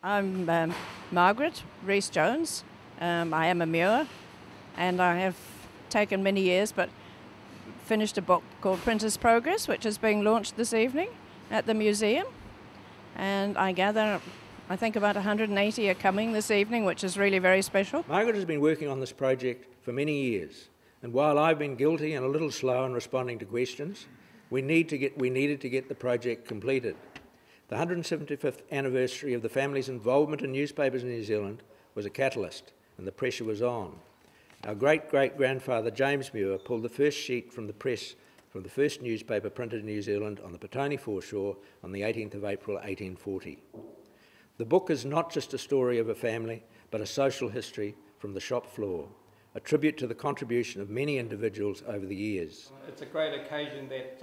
I'm Margaret Rees-Jones. I am a Muir, and I have taken many years, but finished a book called Printer's Progress, which is being launched this evening at the museum. And I gather, I think about 180 are coming this evening, which is really very special. Margaret has been working on this project for many years, and while I've been guilty and a little slow in responding to questions, we needed to get the project completed. The 175th anniversary of the family's involvement in newspapers in New Zealand was a catalyst, and the pressure was on. Our great-great-grandfather James Muir pulled the first sheet from the press from the first newspaper printed in New Zealand on the Petone foreshore on the 18th of April 1840. The book is not just a story of a family, but a social history from the shop floor, a tribute to the contribution of many individuals over the years. It's a great occasion that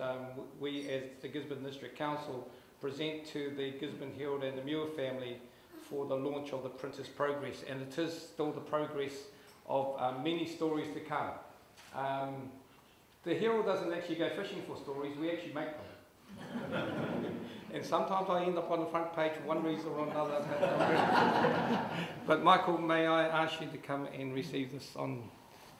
we as the Gisborne District Council present to the Gisborne Herald and the Muir family for the launch of the Printer's Progress, and it is still the progress of many stories to come. The Herald doesn't actually go fishing for stories, we actually make them. And sometimes I end up on the front page for one reason or another. But Michael, may I ask you to come and receive this on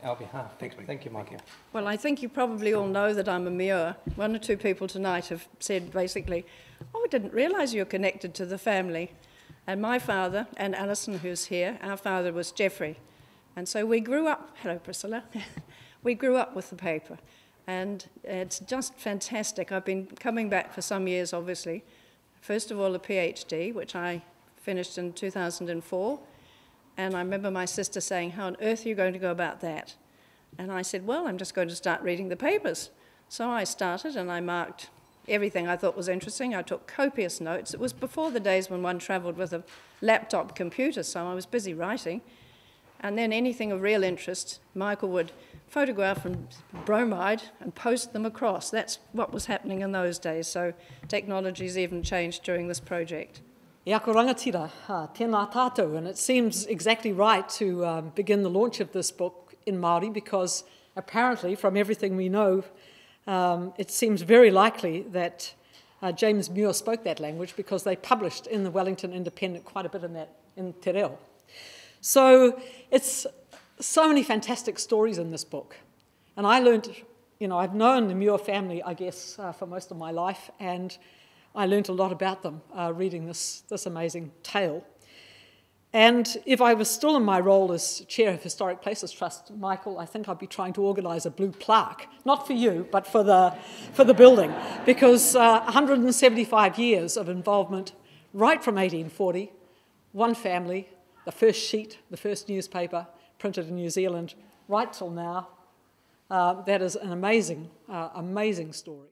our behalf? Thanks, mate. Thank you, Michael. Well, I think you probably all know that I'm a Muir. One or two people tonight have said basically, oh, I didn't realise you were connected to the family. And my father, and Alison, who's here, our father was Geoffrey. And so we grew up, hello Priscilla, we grew up with the paper. And it's just fantastic. I've been coming back for some years, obviously. First of all, a PhD, which I finished in 2004. And I remember my sister saying, how on earth are you going to go about that? And I said, well, I'm just going to start reading the papers. So I started and I marked everything I thought was interesting. I took copious notes. It was before the days when one travelled with a laptop computer, so I was busy writing. And then anything of real interest, Michael would photograph and bromide and post them across. That's what was happening in those days, so technology's even changed during this project. E ako rangatira, tēnā tātou, and it seems exactly right to begin the launch of this book in Māori because apparently, from everything we know, it seems very likely that James Muir spoke that language because they published in the Wellington Independent quite a bit in Te Reo. So it's so many fantastic stories in this book. And I learned, I've known the Muir family, I guess, for most of my life, and I learned a lot about them reading this amazing tale. And if I was still in my role as Chair of Historic Places Trust, Michael, I think I'd be trying to organise a blue plaque, not for you, but for the building, because 175 years of involvement right from 1840, one family, the first sheet, the first newspaper printed in New Zealand, right till now. That is an amazing, amazing story.